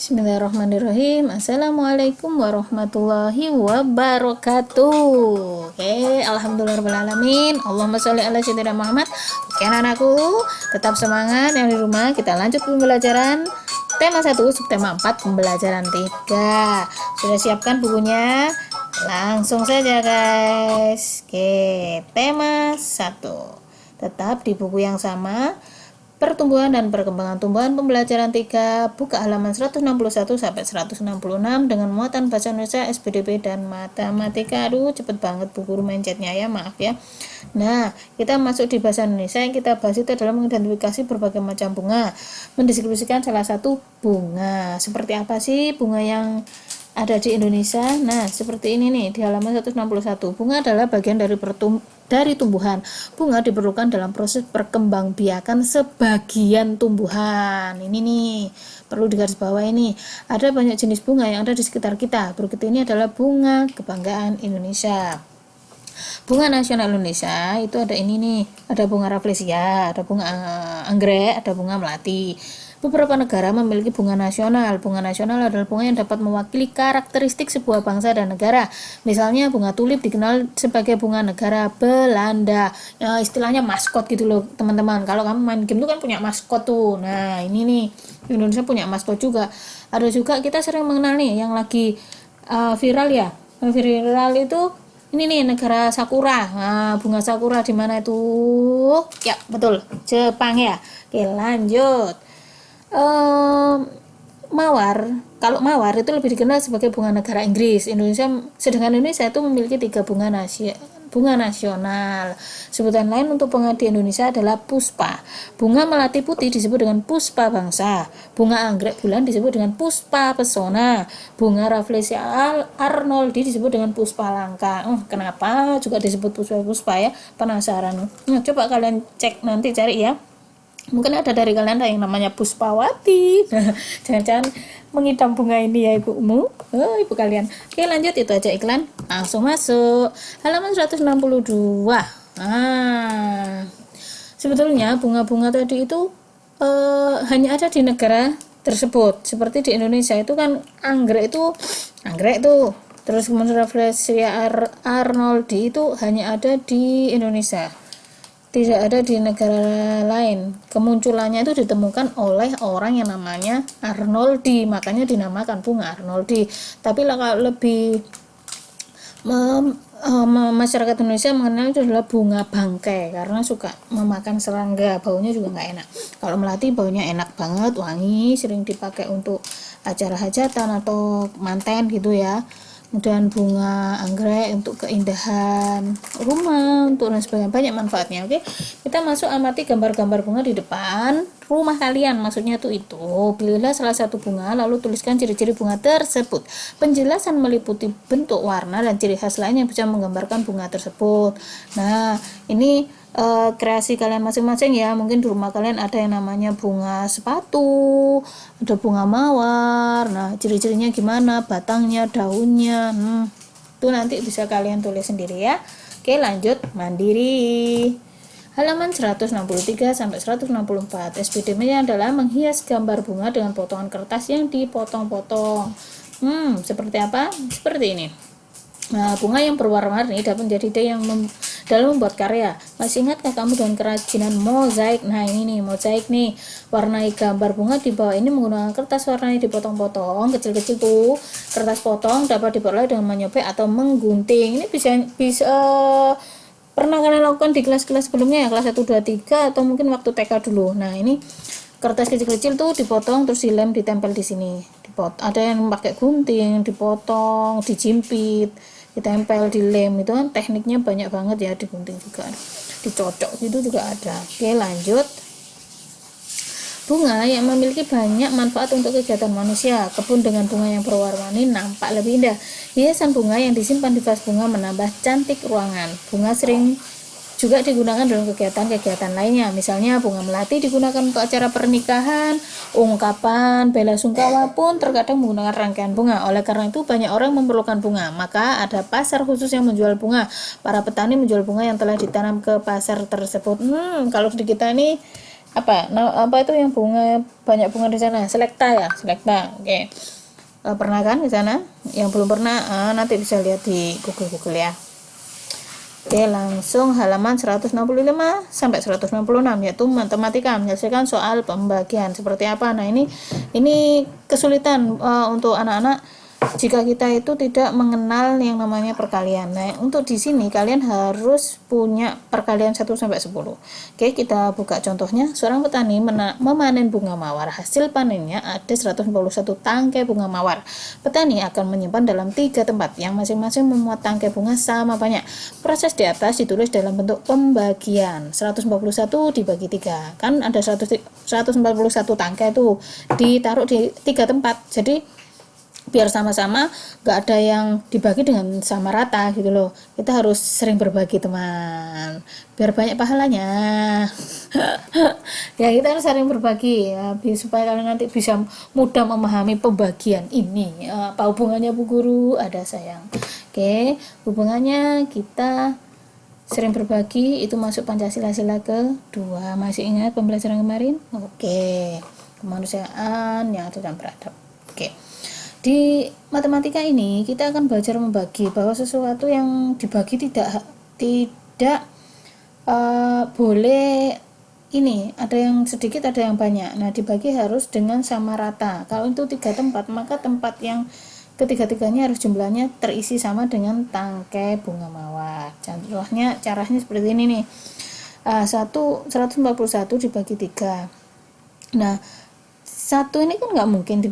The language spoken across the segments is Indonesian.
Bismillahirrahmanirrahim. Assalamualaikum warahmatullahi wabarakatuh. Oke, alhamdulillahirrahmanirrahim. Allahumma sholli ala sayyidina Muhammad. Oke, anak-anakku, tetap semangat yang di rumah. Kita lanjut pembelajaran tema 1, subtema 4, pembelajaran 3. Sudah siapkan bukunya? Langsung saja, guys. Oke, tema 1. Tetap di buku yang sama. Pertumbuhan dan perkembangan tumbuhan pembelajaran 3, buka halaman 161 sampai 166 dengan muatan bahasa Indonesia, SPDP dan matematika. Aduh, cepet banget bu guru mencetnya ya, maaf ya. Nah, kita masuk di bahasa Indonesia. Yang kita bahas itu adalah mengidentifikasi berbagai macam bunga, mendeskripsikan salah satu bunga. Seperti apa sih bunga yang ada di Indonesia? Nah, seperti ini nih di halaman 161. Bunga adalah bagian dari tumbuhan. Bunga diperlukan dalam proses perkembangbiakan sebagian tumbuhan. Ini nih, perlu digarisbawahi ini. Ada banyak jenis bunga yang ada di sekitar kita. Berikut ini adalah bunga kebanggaan Indonesia. Bunga nasional Indonesia itu ada ini nih, ada bunga rafflesia, ada bunga anggrek, ada bunga melati. Beberapa negara memiliki bunga nasional. Bunga nasional adalah bunga yang dapat mewakili karakteristik sebuah bangsa dan negara. Misalnya bunga tulip dikenal sebagai bunga negara Belanda. Ya, istilahnya maskot gitu loh teman-teman. Kalau kamu main game itu kan punya maskot tuh. Nah ini nih, Indonesia punya maskot juga. Ada juga kita sering mengenal nih yang lagi viral ya. Viral itu ini nih negara sakura. Nah, bunga sakura di mana itu? Ya betul, Jepang ya. Oke lanjut. Mawar, kalau mawar itu lebih dikenal sebagai bunga negara Inggris. Sedangkan Indonesia itu memiliki 3 bunga nasional. Sebutan lain untuk bunga di Indonesia adalah puspa. Bunga melati putih disebut dengan puspa bangsa. Bunga anggrek bulan disebut dengan puspa pesona. Bunga rafflesia arnoldi disebut dengan puspa langka. Kenapa juga disebut puspa ya? Penasaran? Nah, coba kalian cek nanti cari ya. Mungkin ada dari kalian ada yang namanya Puspawati. Jangan-jangan mengidam bunga ini ya ibumu, ibu kalian. Oke lanjut, itu aja iklan. Langsung masuk halaman 162. Sebetulnya bunga-bunga tadi itu hanya ada di negara tersebut. Seperti di Indonesia itu kan anggrek tuh. Terus kemudian rafflesia arnoldi itu hanya ada di Indonesia, tidak ada di negara lain. Kemunculannya itu ditemukan oleh orang yang namanya Arnoldi, makanya dinamakan bunga Arnoldi. Tapi lebih masyarakat Indonesia mengenal itu adalah bunga bangkai karena suka memakan serangga, baunya juga nggak enak. Kalau melati baunya enak banget, wangi, sering dipakai untuk acara hajatan atau manten gitu ya. Kemudian bunga anggrek untuk keindahan rumah, untuk dan sebagainya, banyak manfaatnya. Oke, kita masuk amati gambar-gambar bunga di depan rumah kalian. Maksudnya tuh itu, pilihlah salah satu bunga lalu tuliskan ciri-ciri bunga tersebut. Penjelasan meliputi bentuk, warna, dan ciri khas lain yang bisa menggambarkan bunga tersebut. Nah ini kreasi kalian masing-masing ya. Mungkin di rumah kalian ada yang namanya bunga sepatu, ada bunga mawar. Nah ciri-cirinya gimana, batangnya, daunnya, itu nanti bisa kalian tulis sendiri ya. Oke lanjut, mandiri halaman 163 sampai 164. SPDM-nya adalah menghias gambar bunga dengan potongan kertas yang dipotong-potong. Seperti apa? Seperti ini. Nah, bunga yang berwarna-warni dapat menjadi ide yang dalam membuat karya. Masih ingatkah kamu dengan kerajinan mozaik? Nah ini nih mozaik nih, warnai gambar bunga di bawah ini menggunakan kertas warnai dipotong-potong kecil-kecil tuh. Kertas potong dapat diperoleh dengan menyobek atau menggunting. Ini bisa pernah kalian lakukan di kelas-kelas sebelumnya ya, kelas 1, 2, 3 atau mungkin waktu TK dulu. Nah ini kertas kecil-kecil tuh dipotong terus dilem, ditempel di sini. Ada yang pakai gunting, dipotong, dijimpit, ditempel, dilem. Itu kan tekniknya banyak banget ya, digunting juga, dicocok gitu juga ada. Oke lanjut, bunga yang memiliki banyak manfaat untuk kegiatan manusia. Kebun dengan bunga yang berwarna-warni nampak lebih indah. Hiasan bunga yang disimpan di vas bunga menambah cantik ruangan. Bunga sering juga digunakan dalam kegiatan-kegiatan lainnya. Misalnya bunga melati digunakan untuk acara pernikahan, ungkapan bela sungkawa pun terkadang menggunakan rangkaian bunga. Oleh karena itu banyak orang memerlukan bunga, maka ada pasar khusus yang menjual bunga. Para petani menjual bunga yang telah ditanam ke pasar tersebut. Kalau di kita ini apa itu yang bunga banyak bunga di sana? Selekta ya, selekta. Oke. Pernah kan di sana? Yang belum pernah nanti bisa lihat di Google ya. Oke, langsung halaman 165 sampai 166 yaitu matematika, menyelesaikan soal pembagian seperti apa. Nah, ini kesulitan untuk anak-anak jika kita itu tidak mengenal yang namanya perkalian. Nah, untuk di sini kalian harus punya perkalian 1 sampai 10. Oke, kita buka contohnya. Seorang petani memanen bunga mawar. Hasil panennya ada 151 tangkai bunga mawar. Petani akan menyimpan dalam 3 tempat yang masing-masing memuat tangkai bunga sama banyak. Proses di atas ditulis dalam bentuk pembagian. 141 dibagi 3. Kan ada 141 tangkai itu ditaruh di 3 tempat. Jadi biar sama-sama, nggak ada yang dibagi dengan sama rata gitu loh. Kita harus sering berbagi teman, biar banyak pahalanya. Ya, kita harus sering berbagi ya, supaya kalian nanti bisa mudah memahami pembagian ini. Apa hubungannya Bu Guru? Ada sayang. Oke, hubungannya kita sering berbagi itu masuk Pancasila sila kedua. Masih ingat pembelajaran kemarin? Oke, kemanusiaan yang adil dan beradab. Oke. Di matematika ini kita akan belajar membagi, bahwa sesuatu yang dibagi tidak boleh ini ada yang sedikit ada yang banyak. Nah, dibagi harus dengan sama rata. Kalau itu 3 tempat, maka tempat yang ketiga-tiganya harus jumlahnya terisi sama dengan tangkai bunga mawar. Contohnya caranya seperti ini nih. 141 dibagi 3. Nah, satu ini kan nggak mungkin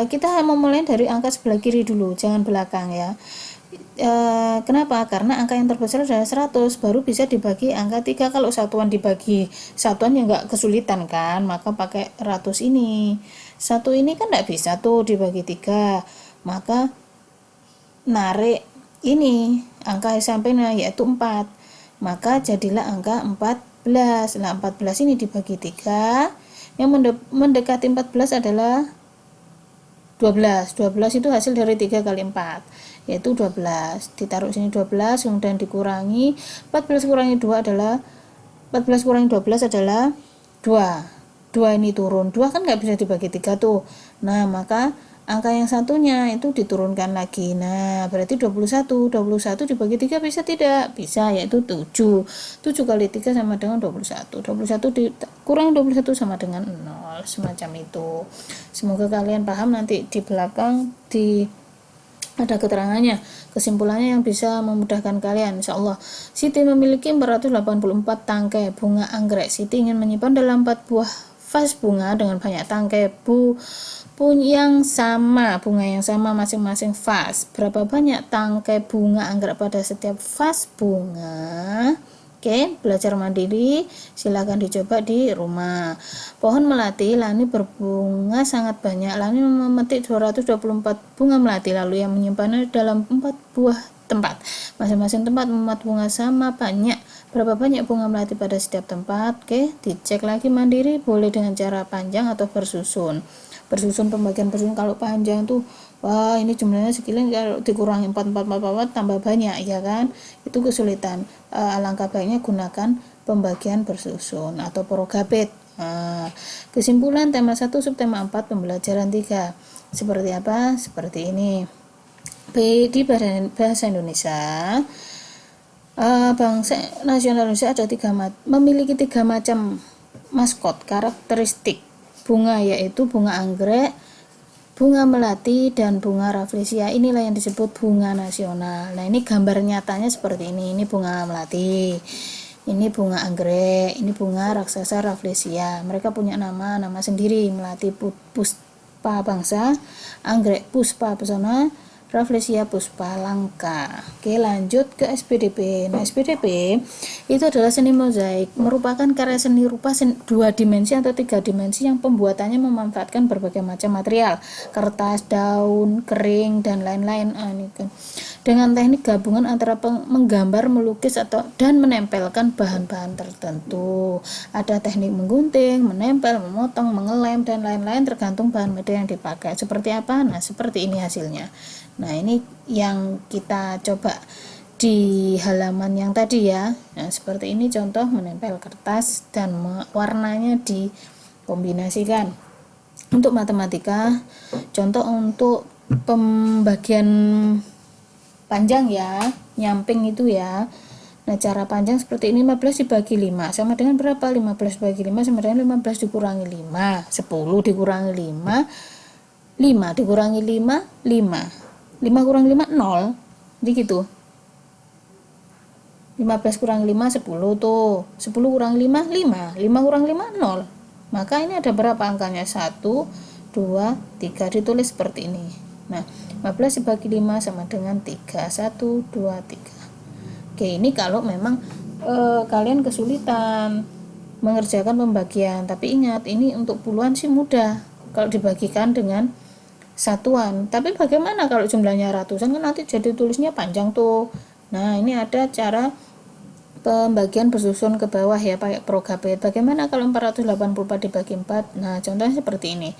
kita memulai dari angka sebelah kiri dulu, jangan belakang ya. Kenapa? Karena angka yang terbesar adalah 100, baru bisa dibagi angka 3. Kalau satuan dibagi satuan ya nggak kesulitan kan, maka pakai ratus ini. Satu ini kan nggak bisa tuh dibagi 3, maka narik ini angka sampingnya yaitu 4, maka jadilah angka 14. Nah, 14 ini dibagi 3, yang mendekati 14 adalah 12. 12 itu hasil dari 3 kali 4, yaitu 12. Ditaruh sini 12, kemudian dikurangi 14 kurangi 2 adalah 14 kurangi 12 adalah 2. 2 ini turun. 2 kan nggak bisa dibagi 3 tuh. Nah, maka angka yang satunya itu diturunkan lagi. Nah, berarti 21. 21 dibagi 3 bisa tidak? Bisa, yaitu 7. 7 kali 3 sama dengan 21. 21 kurang 21 sama dengan 0. Semacam itu. Semoga kalian paham, nanti di belakang ada keterangannya, kesimpulannya yang bisa memudahkan kalian insyaallah. Siti memiliki 484 tangkai bunga anggrek. Siti ingin menyimpan dalam 4 buah vas bunga dengan banyak tangkai yang sama, bunga yang sama masing-masing vas. Berapa banyak tangkai bunga anggrek pada setiap vas bunga? Oke, belajar mandiri, silakan dicoba di rumah. Pohon melati Lani berbunga sangat banyak. Lani memetik 224 bunga melati, lalu yang menyimpannya dalam 4 buah tempat. Masing-masing tempat memuat bunga sama banyak. Berapa banyak bunga melati pada setiap tempat? Oke, dicek lagi mandiri, boleh dengan cara panjang atau bersusun. Pembagian bersusun, kalau panjang tuh wah ini jumlahnya sekian, kalau dikurangi 4 tambah banyak ya kan, itu kesulitan. Alangkah baiknya gunakan pembagian bersusun atau Progabet. Kesimpulan tema 1 subtema 4 pembelajaran 3 seperti apa? Seperti ini. Di bahasa Indonesia, bangsa nasional Indonesia ada memiliki 3 macam maskot karakteristik bunga, yaitu bunga anggrek, bunga melati, dan bunga rafflesia. Inilah yang disebut bunga nasional. Nah, ini gambar nyatanya seperti ini. Ini bunga melati, ini bunga anggrek, ini bunga raksasa rafflesia. Mereka punya nama sendiri. Melati puspa bangsa, anggrek puspa pesona, rafflesia puspa langka. Oke, lanjut ke SPDP. Nah, SPDP itu adalah seni mozaik, merupakan karya seni rupa 2 dimensi atau 3 dimensi yang pembuatannya memanfaatkan berbagai macam material, kertas, daun, kering, dan lain-lain. Ini kan dengan teknik gabungan antara menggambar, melukis dan menempelkan bahan-bahan tertentu. Ada teknik menggunting, menempel, memotong, mengelem, dan lain-lain tergantung bahan media yang dipakai. Seperti apa? Nah, seperti ini hasilnya. Nah, ini yang kita coba di halaman yang tadi ya. Nah, seperti ini contoh menempel kertas dan warnanya dikombinasikan. Untuk matematika, contoh untuk pembagian panjang ya, nyamping itu ya. Nah, cara panjang seperti ini, 15 dibagi 5 sama dengan berapa? 15 dibagi 5 sama dengan 15 dikurangi 5, 10 dikurangi 5, 5 dikurangi 5, 5 kurangi 5, 0. Jadi gitu. 15 kurang 5, 10 tuh. 10 kurang 5, 5. 5 kurang 5, 0. Maka ini ada berapa angkanya? 1, 2, 3. Ditulis seperti ini. Nah, 15 dibagi 5 sama dengan 3. 1, 2, 3. Oke, ini kalau memang kalian kesulitan mengerjakan pembagian. Tapi ingat, ini untuk puluhan sih mudah kalau dibagikan dengan satuan. Tapi bagaimana kalau jumlahnya ratusan? Kan nanti jadi tulisnya panjang tuh. Nah, ini ada cara pembagian bersusun ke bawah ya, pakai Progapit. Bagaimana kalau 484 dibagi 4? Nah, contohnya seperti ini.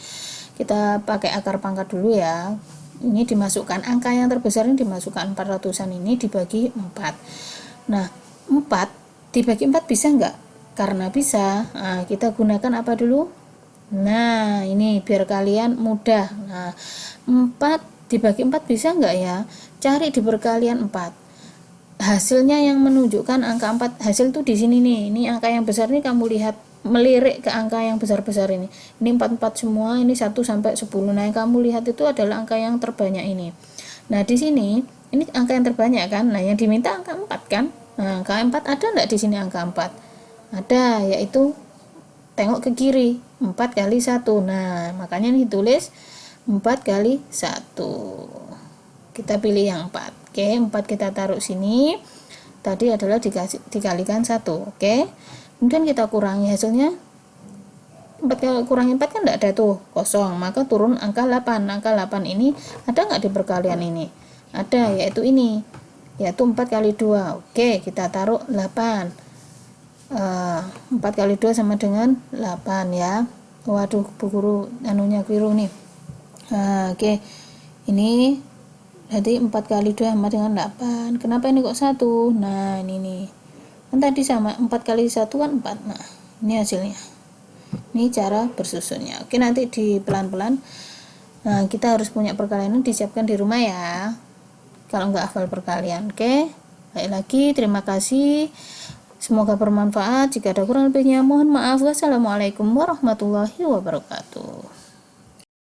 Kita pakai akar pangkat dulu ya. Ini dimasukkan, angka yang terbesar ini dimasukkan 400-an ini dibagi 4. Nah, 4 dibagi 4 bisa enggak? Karena bisa. Nah, kita gunakan apa dulu? Nah, ini biar kalian mudah. Nah, 4 dibagi 4 bisa enggak ya? Cari di perkalian 4. Hasilnya yang menunjukkan angka 4, hasil tuh di sini nih. Ini angka yang besar nih, kamu lihat melirik ke angka yang besar-besar ini. Ini 44 semua, ini 1 sampai 10. Nah, yang kamu lihat itu adalah angka yang terbanyak ini. Nah, di sini ini angka yang terbanyak kan. Nah, yang diminta angka 4 kan. Nah, angka 4 ada enggak di sini angka 4? Ada, yaitu tengok ke kiri, 4 kali 1. Nah, makanya ini tulis 4 kali 1. Kita pilih yang 4. Oke, 4 kita taruh sini. Tadi adalah dikalikan 1. Oke. Kemudian kita kurangi hasilnya. 4 kali kurangi 4 kan enggak ada tuh, kosong. Maka turun angka 8. Angka 8 ini ada enggak di perkalian ini? Ada, yaitu ini. Yaitu 4 kali 2. Oke, kita taruh 8. 4 kali 2 sama dengan 8 ya. Waduh, Bu Guru anunya keliru nih. Oke. Ini jadi 4 kali 2 sama dengan 8. Kenapa ini kok 1? Nah, ini nih. Kan tadi sama 4 kali 1 kan 4. Nah, ini hasilnya. Ini cara bersusunnya. Oke, nanti di pelan-pelan. Nah, kita harus punya perkalian ini disiapkan di rumah ya. Kalau nggak hafal perkalian. Oke. Baik lagi, terima kasih. Semoga bermanfaat. Jika ada kurang lebihnya mohon maaf. Wassalamualaikum warahmatullahi wabarakatuh.